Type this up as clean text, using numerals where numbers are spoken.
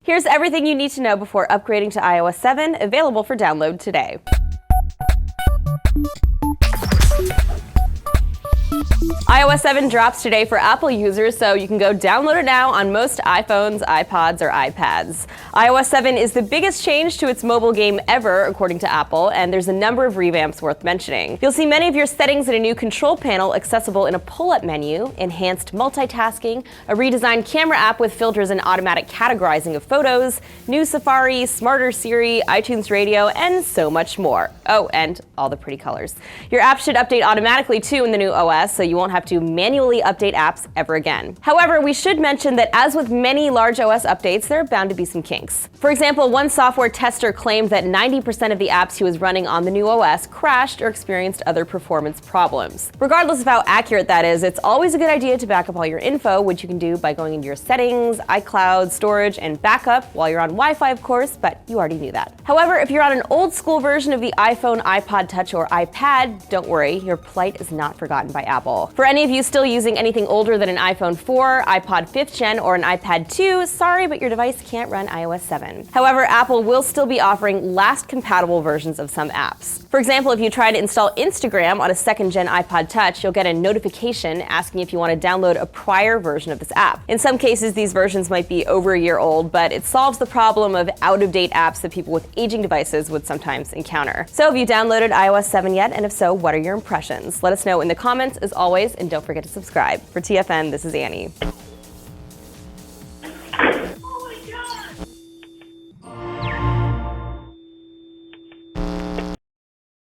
Here's everything you need to know before upgrading to iOS 7, available for download today. iOS 7 drops today for Apple users, so you can go download it now on most iPhones, iPods, or iPads. iOS 7 is the biggest change to its mobile game ever, according to Apple, and there's a number of revamps worth mentioning. You'll see many of your settings in a new control panel accessible in a pull-up menu, enhanced multitasking, a redesigned camera app with filters and automatic categorizing of photos, new Safari, smarter Siri, iTunes Radio, and so much more. Oh, and all the pretty colors. Your app should update automatically too in the new OS, so you won't have to manually update apps ever again. However, we should mention that as with many large OS updates, there are bound to be some kinks. For example, one software tester claimed that 90% of the apps he was running on the new OS crashed or experienced other performance problems. Regardless of how accurate that is, it's always a good idea to back up all your info, which you can do by going into your settings, iCloud, storage, and backup while you're on Wi-Fi, of course, but you already knew that. However, if you're on an old school version of the iPhone, iPod Touch, or iPad, don't worry, your plight is not forgotten by Apple. For any of you still using anything older than an iPhone 4, iPod 5th Gen, or an iPad 2, sorry, but your device can't run iOS 7. However, Apple will still be offering last compatible versions of some apps. For example, if you try to install Instagram on a 2nd Gen iPod Touch, you'll get a notification asking if you want to download a prior version of this app. In some cases, these versions might be over a year old, but it solves the problem of out-of-date apps that people with aging devices would sometimes encounter. So have you downloaded iOS 7 yet? And if so, what are your impressions? Let us know in the comments as always, and don't forget to subscribe. For TFN, this is Annie.